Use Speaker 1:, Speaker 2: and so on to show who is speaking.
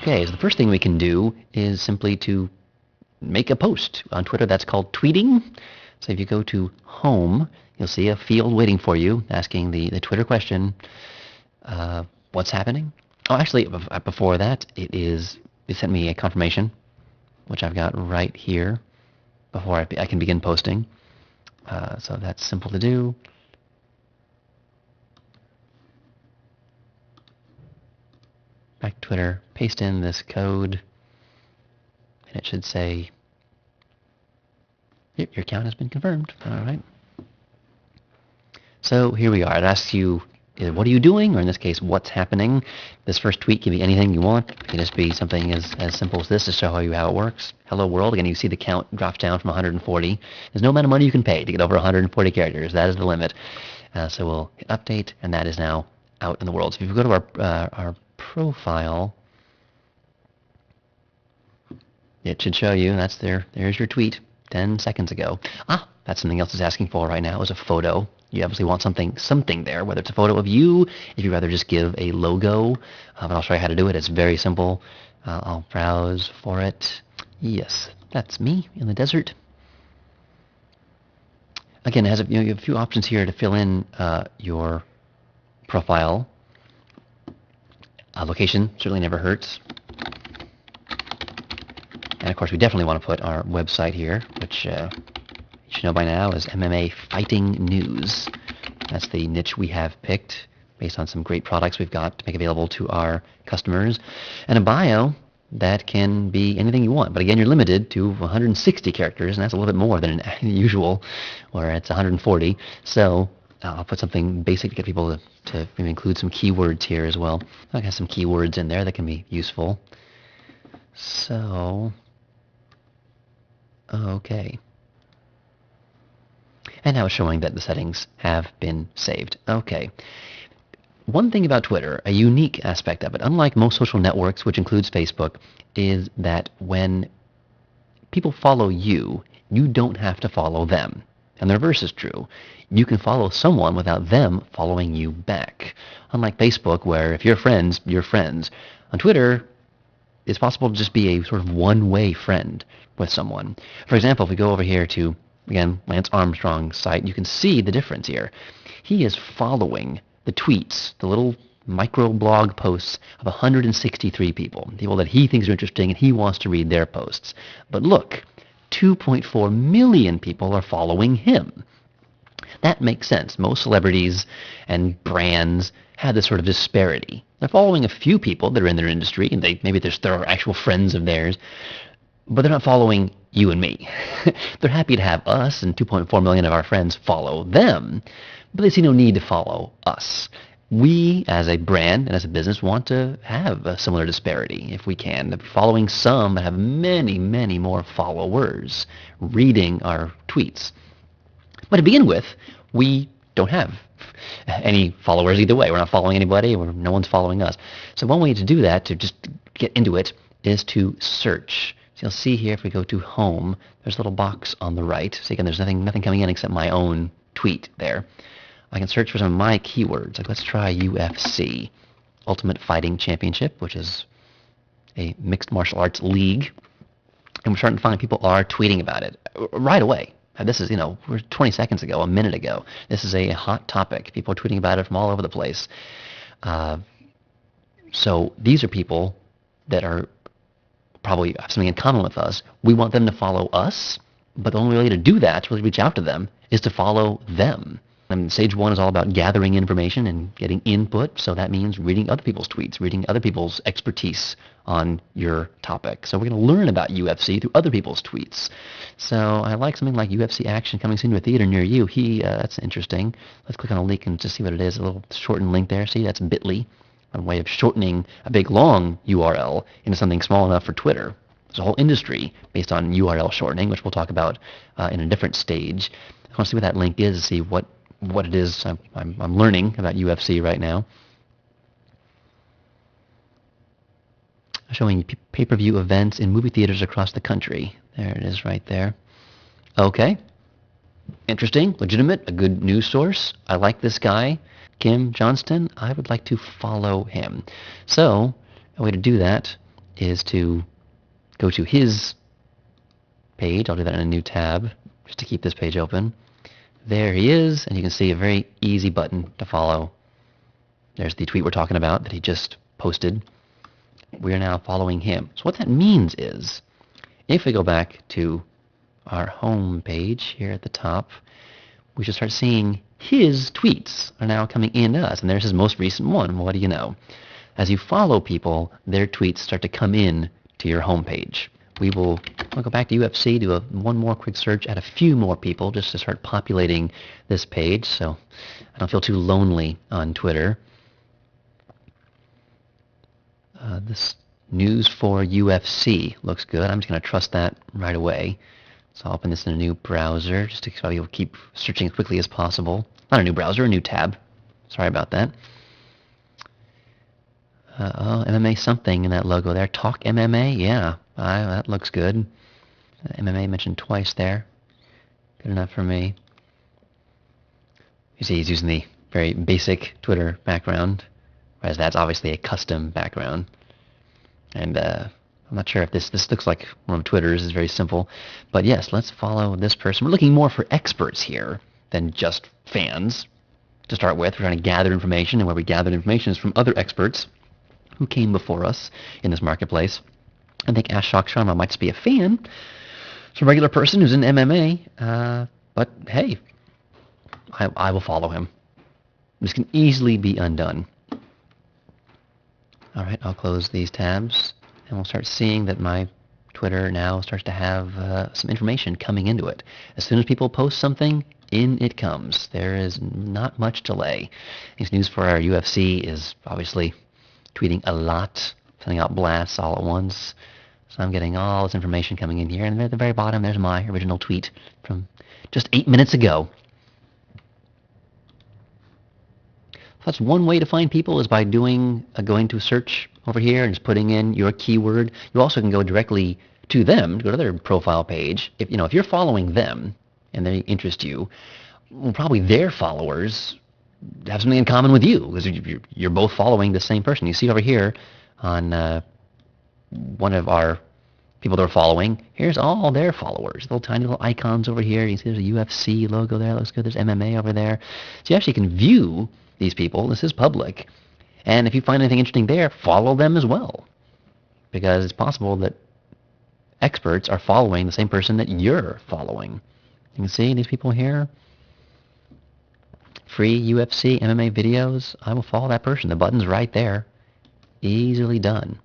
Speaker 1: Okay, so the first thing we can do is simply to make a post on Twitter that's called tweeting. So if you go to home, you'll see a field waiting for you asking the Twitter question, what's happening? Oh, actually, before that, it sent me a confirmation, which I've got right here before I can begin posting. So that's simple to do. Back to Twitter, paste in this code, and it should say, yep, your account has been confirmed. All right. So here we are. It asks you, what are you doing? Or in this case, what's happening? This first tweet can be anything you want. It can just be something as simple as this to show you how it works. Hello world. Again, you see the count drops down from 140. There's no amount of money you can pay to get over 140 characters. That is the limit. So we'll hit update, and that is now out in the world. So if you go to our profile, it should show you. That's there. There's your tweet 10 seconds ago. That's something else it's asking for right now is a photo. You obviously want something there, whether it's a photo of you, if you'd rather just give a logo. But I'll show you how to do it. It's very simple. I'll browse for it. Yes, that's me in the desert. Again, it has you have a few options here to fill in your profile. Location certainly never hurts. And of course, we definitely want to put our website here, which you should know by now is MMA Fighting News. That's the niche we have picked based on some great products we've got to make available to our customers. And a bio that can be anything you want. But again, you're limited to 160 characters, and that's a little bit more than usual, where it's 140. So I'll put something basic to get people to maybe include some keywords here as well. I have some keywords in there that can be useful. So, okay. And now it's showing that the settings have been saved. Okay. One thing about Twitter, a unique aspect of it, unlike most social networks, which includes Facebook, is that when people follow you, you don't have to follow them. And the reverse is true. You can follow someone without them following you back. Unlike Facebook, where if you're friends, you're friends. On Twitter, it's possible to just be a sort of one-way friend with someone. For example, if we go over here to, again, Lance Armstrong's site, you can see the difference here. He is following the tweets, the little micro-blog posts of 163 people that he thinks are interesting and he wants to read their posts. But look, 2.4 million people are following him. That makes sense. Most celebrities and brands have this sort of disparity. They're following a few people that are in their industry, and maybe they're actual friends of theirs, but they're not following you and me. They're happy to have us and 2.4 million of our friends follow them, but they see no need to follow us. We, as a brand and as a business, want to have a similar disparity, if we can. Following some that have many, many more followers reading our tweets. But to begin with, we don't have any followers either way. We're not following anybody. No one's following us. So one way to do that, to just get into it, is to search. So you'll see here, if we go to home, there's a little box on the right. So again, there's nothing coming in except my own tweet there. I can search for some of my keywords. Like, let's try UFC, Ultimate Fighting Championship, which is a mixed martial arts league. And we're starting to find people are tweeting about it right away. This is, we're 20 seconds ago, a minute ago. This is a hot topic. People are tweeting about it from all over the place. So these are people that are probably have something in common with us. We want them to follow us, but the only way to do that, to really reach out to them, is to follow them. And Stage 1 is all about gathering information and getting input, so that means reading other people's tweets, reading other people's expertise on your topic. So we're going to learn about UFC through other people's tweets. So I like something like UFC Action coming soon to a theater near you. That's interesting. Let's click on a link and just see what it is, a little shortened link there. See, that's Bitly, a way of shortening a big, long URL into something small enough for Twitter. There's a whole industry based on URL shortening, which we'll talk about in a different stage. I want to see what that link is to see what it is I'm learning about UFC right now. Showing pay-per-view events in movie theaters across the country. There it is right there. Okay. Interesting, legitimate, a good news source. I like this guy, Kim Johnston. I would like to follow him. So, a way to do that is to go to his page. I'll do that in a new tab just to keep this page open. There he is, and you can see a very easy button to follow. There's the tweet we're talking about that he just posted. We are now following him. So what that means is, if we go back to our home page here at the top, we should start seeing his tweets are now coming in to us. And there's his most recent one. Well, what do you know? As you follow people, their tweets start to come in to your home page. I'll go back to UFC, do one more quick search, add a few more people just to start populating this page so I don't feel too lonely on Twitter. This news for UFC looks good. I'm just going to trust that right away. So I'll open this in a new browser just to be able to keep searching as quickly as possible. Not a new browser, a new tab. Sorry about that. MMA something in that logo there. Talk MMA? Yeah, that looks good. MMA mentioned twice there. Good enough for me. You see he's using the very basic Twitter background, whereas that's obviously a custom background. And I'm not sure if this looks like one of Twitter's. It's very simple. But yes, let's follow this person. We're looking more for experts here than just fans to start with. We're trying to gather information, and where we gathered information is from other experts who came before us in this marketplace. I think Ashok Sharma might just be a fan. It's a regular person who's in MMA, but hey, I will follow him. This can easily be undone. All right, I'll close these tabs, and we'll start seeing that my Twitter now starts to have some information coming into it. As soon as people post something, in it comes. There is not much delay. This news for our UFC is obviously tweeting a lot, sending out blasts all at once. So I'm getting all this information coming in here. And at the very bottom, there's my original tweet from just 8 minutes ago. So that's one way to find people, is by going to search over here and just putting in your keyword. You also can go directly to them, go to their profile page. If you're following them and they interest you, well, probably their followers have something in common with you, because you're both following the same person. You see over here on one of our people that are following, here's all their followers, little tiny little icons over here. You see there's a UFC logo there, looks good. There's MMA over there. So you actually can view these people. This is public. And if you find anything interesting there, follow them as well, because it's possible that experts are following the same person that you're following. You can see these people here. Free UFC, MMA videos. I will follow that person. The button's right there. Easily done.